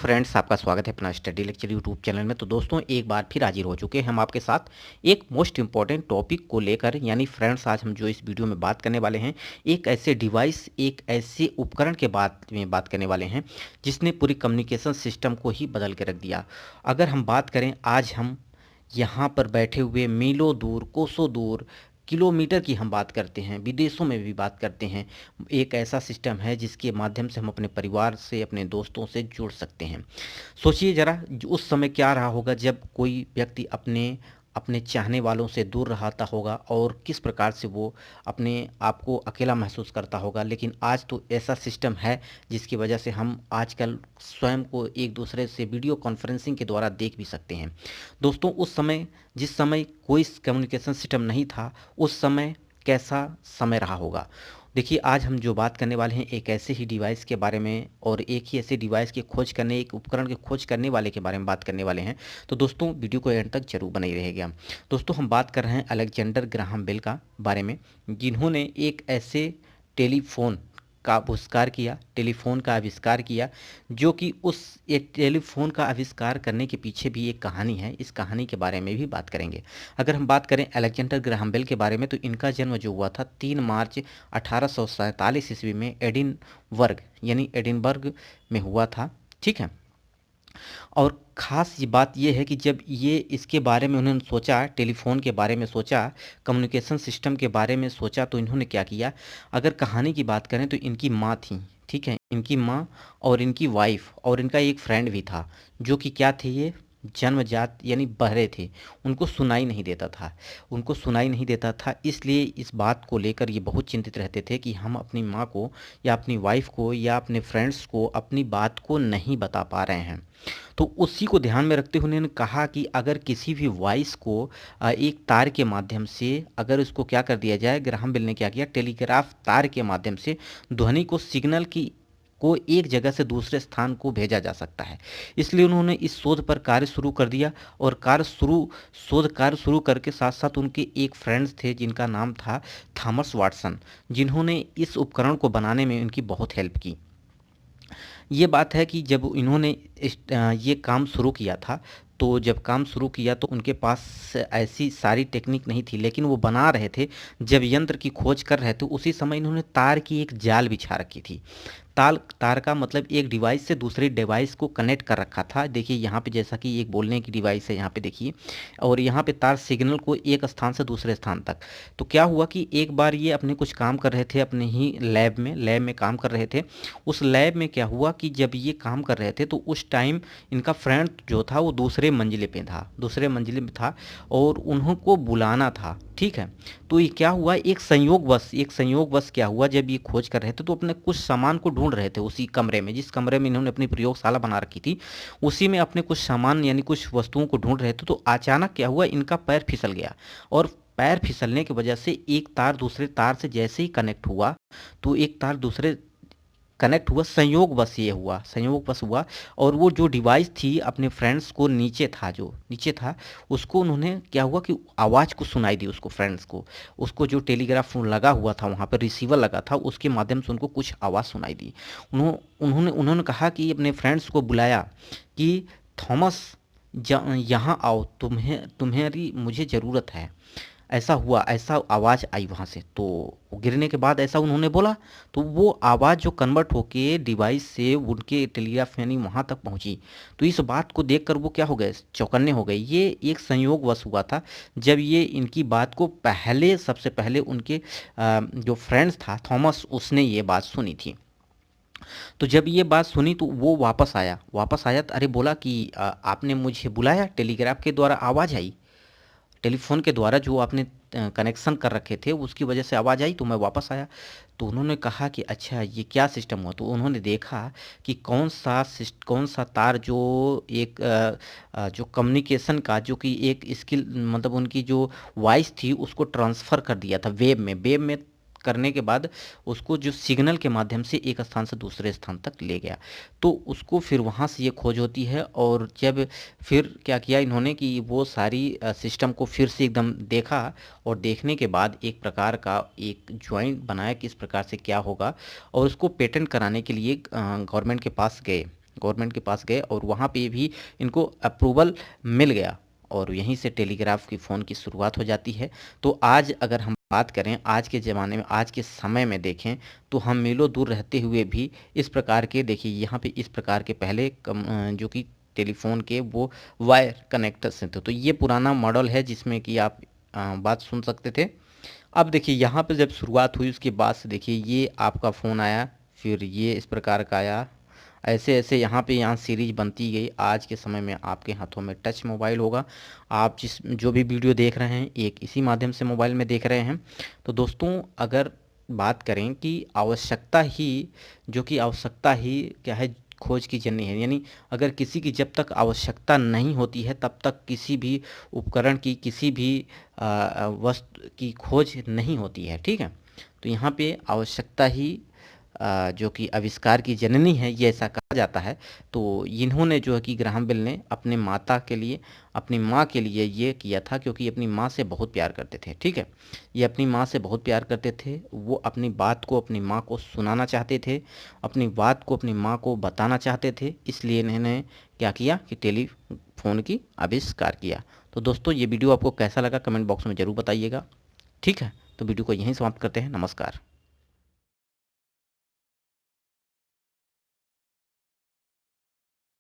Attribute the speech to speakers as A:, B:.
A: Friends, आपका स्वागत है अपना स्टडी लेक्चर यूट्यूब चैनल में। तो दोस्तों, एक बार फिर हाजिर हो चुके हैं हम आपके साथ एक मोस्ट इम्पॉर्टेंट टॉपिक को लेकर। यानी फ्रेंड्स, आज हम जो इस वीडियो में बात करने वाले हैं, एक ऐसे डिवाइस, एक ऐसे उपकरण के बात करने वाले हैं जिसने पूरी कम्युनिकेशन सिस्टम को ही बदल के रख दिया। अगर हम बात करें, आज हम यहाँ पर बैठे हुए मीलों दूर, कोसों दूर, किलोमीटर की हम बात करते हैं, विदेशों में भी बात करते हैं। एक ऐसा सिस्टम है जिसके माध्यम से हम अपने परिवार से, अपने दोस्तों से जुड़ सकते हैं। सोचिए ज़रा, उस समय क्या रहा होगा जब कोई व्यक्ति अपने अपने चाहने वालों से दूर रहता होगा और किस प्रकार से वो अपने आप को अकेला महसूस करता होगा। लेकिन आज तो ऐसा सिस्टम है जिसकी वजह से हम आजकल स्वयं को एक दूसरे से वीडियो कॉन्फ्रेंसिंग के द्वारा देख भी सकते हैं। दोस्तों, उस समय, जिस समय कोई कम्युनिकेशन सिस्टम नहीं था, उस समय कैसा समय रहा होगा। देखिए, आज हम जो बात करने वाले हैं एक ऐसे ही डिवाइस के बारे में, और एक ही ऐसे डिवाइस की खोज करने, एक उपकरण की खोज करने वाले के बारे में बात करने वाले हैं। तो दोस्तों, वीडियो को एंड तक जरूर बने रहेगा। दोस्तों, हम बात कर रहे हैं अलेक्जेंडर ग्राहम बेल का बारे में, जिन्होंने एक ऐसे टेलीफोन का आविष्कार किया जो कि उस एक टेलीफोन का आविष्कार करने के पीछे भी एक कहानी है। इस कहानी के बारे में भी बात करेंगे। अगर हम बात करें अलेक्जेंडर ग्राहम बेल के बारे में, तो इनका जन्म जो हुआ था 3 मार्च 1847 ईस्वी में एडिनबर्ग में हुआ था। ठीक है। और ख़ास ये बात ये है कि जब ये इसके बारे में उन्होंने सोचा, टेलीफ़ोन के बारे में सोचा, कम्युनिकेशन सिस्टम के बारे में सोचा, तो इन्होंने क्या किया। अगर कहानी की बात करें तो इनकी माँ थी, ठीक है, इनकी माँ और इनकी वाइफ़ और इनका एक फ्रेंड भी था, जो कि क्या थे, ये जन्मजात यानी बहरे थे। उनको सुनाई नहीं देता था, इसलिए इस बात को लेकर ये बहुत चिंतित रहते थे कि हम अपनी माँ को या अपनी वाइफ़ को या अपने फ्रेंड्स को अपनी बात को नहीं बता पा रहे हैं। तो उसी को ध्यान में रखते हुए उन्होंने कहा कि अगर किसी भी वॉइस को एक तार के माध्यम से अगर उसको क्या कर दिया जाए, ग्राहम बेल ने क्या किया, टेलीग्राफ तार के माध्यम से ध्वनि को, सिग्नल की को एक जगह से दूसरे स्थान को भेजा जा सकता है। इसलिए उन्होंने इस शोध पर कार्य शुरू कर दिया, और शोध कार्य शुरू करके साथ साथ उनके एक फ्रेंड्स थे जिनका नाम था थॉमस वाटसन, जिन्होंने इस उपकरण को बनाने में उनकी बहुत हेल्प की। ये बात है कि जब इन्होंने ये काम शुरू किया था, तो जब काम शुरू किया तो उनके पास ऐसी सारी टेक्निक नहीं थी, लेकिन वो बना रहे थे। जब यंत्र की खोज कर रहे थे, उसी समय इन्होंने तार की एक जाल बिछा रखी थी। तार का मतलब एक डिवाइस से दूसरे डिवाइस को कनेक्ट कर रखा था। देखिए यहाँ पे, जैसा कि एक बोलने की डिवाइस है यहाँ पे देखिए, और यहाँ पे तार सिग्नल को एक स्थान से दूसरे स्थान तक। तो क्या हुआ कि एक बार ये अपने कुछ काम कर रहे थे, अपने ही लैब में काम कर रहे थे। उस लैब में क्या हुआ कि जब ये काम कर रहे थे तो उस टाइम इनका फ्रेंड जो था वो दूसरे मंजिले में था और उनको बुलाना था। ठीक है। तो ये क्या हुआ, एक संयोगवश क्या हुआ, जब ये खोज कर रहे थे तो अपने कुछ सामान को ढूंढ रहे थे उसी कमरे में, जिस कमरे में इन्होंने अपनी प्रयोगशाला बना रखी थी, उसी में अपने कुछ सामान यानी कुछ वस्तुओं को ढूंढ रहे थे। तो अचानक क्या हुआ, इनका पैर फिसल गया, और पैर फिसलने की वजह से एक तार दूसरे तार से जैसे ही कनेक्ट हुआ, तो एक तार दूसरे कनेक्ट हुआ, संयोगवश हुआ। और वो जो डिवाइस थी अपने फ्रेंड्स को नीचे था, उसको उन्होंने क्या हुआ कि आवाज़ को सुनाई दी, उसको फ्रेंड्स को, उसको जो टेलीग्राफ लगा हुआ था वहाँ पर रिसीवर लगा था, उसके माध्यम से उनको कुछ आवाज़ सुनाई दी। उन्होंने कहा कि अपने फ्रेंड्स को बुलाया कि थॉमस, यहाँ आओ, तुम्हारी मुझे ज़रूरत है। ऐसा हुआ, ऐसा आवाज़ आई वहाँ से। तो गिरने के बाद ऐसा उन्होंने बोला, तो वो आवाज़ जो कन्वर्ट होके डिवाइस से उनके टेलीग्राफ यानी वहाँ तक पहुँची। तो इस बात को देखकर वो क्या हो गए, चौकन्ने हो गए। ये एक संयोगवश हुआ था, जब ये इनकी बात को सबसे पहले उनके जो फ्रेंड्स था थॉमस, उसने ये बात सुनी थी। तो जब ये बात सुनी तो वो वापस आया तो अरे बोला कि आपने मुझे बुलाया, टेलीग्राफ के द्वारा आवाज़ आई, टेलीफोन के द्वारा जो आपने कनेक्शन कर रखे थे उसकी वजह से आवाज़ आई, तो मैं वापस आया। तो उन्होंने कहा कि अच्छा, ये क्या सिस्टम हुआ। तो उन्होंने देखा कि कौन सा तार जो जो कम्युनिकेशन का, जो कि एक स्किल, मतलब उनकी जो वॉइस थी उसको ट्रांसफ़र कर दिया था वेब में करने के बाद उसको जो सिग्नल के माध्यम से एक स्थान से दूसरे स्थान तक ले गया। तो उसको फिर वहाँ से ये खोज होती है। और जब फिर क्या किया इन्होंने कि वो सारी सिस्टम को फिर से एकदम देखा, और देखने के बाद एक प्रकार का एक जॉइंट बनाया कि इस प्रकार से क्या होगा, और उसको पेटेंट कराने के लिए गवर्नमेंट के पास गए। गवर्नमेंट के पास गए और वहाँ पे भी इनको अप्रूवल मिल गया और यहीं से टेलीग्राफ की फ़ोन की शुरुआत हो जाती है। तो आज अगर हम बात करें आज के ज़माने में, आज के समय में देखें तो हम मीलों दूर रहते हुए भी इस प्रकार के, देखिए यहाँ पे इस प्रकार के पहले जो कि टेलीफोन के वो वायर कनेक्टर्स थे। तो ये पुराना मॉडल है जिसमें कि आप बात सुन सकते थे। अब देखिए यहाँ पे जब शुरुआत हुई उसके बाद से देखिए ये आपका फ़ोन आया, फिर ये इस प्रकार का आया, ऐसे ऐसे यहाँ सीरीज बनती गई। आज के समय में आपके हाथों में टच मोबाइल होगा। आप जो भी वीडियो देख रहे हैं एक इसी माध्यम से मोबाइल में देख रहे हैं। तो दोस्तों अगर बात करें कि आवश्यकता ही क्या है, खोज की जननी है। यानी अगर किसी की जब तक आवश्यकता नहीं होती है तब तक किसी भी उपकरण की, किसी भी वस्तु की खोज नहीं होती है, ठीक है। तो यहाँ पे आवश्यकता ही जो कि आविष्कार की जननी है, ये ऐसा कहा जाता है। तो इन्होंने जो है कि ग्राहम बेल ने अपने माता के लिए, अपनी माँ के लिए ये किया था, क्योंकि अपनी माँ से बहुत प्यार करते थे, ठीक है। ये अपनी माँ से बहुत प्यार करते थे। वो अपनी बात को अपनी माँ को सुनाना चाहते थे, अपनी बात को अपनी माँ को बताना चाहते थे। इसलिए इन्होंने क्या किया कि टेलीफोन की आविष्कार किया। तो दोस्तों ये वीडियो आपको कैसा लगा कमेंट बॉक्स में ज़रूर बताइएगा, ठीक है। तो वीडियो को यहीं समाप्त करते हैं। नमस्कार।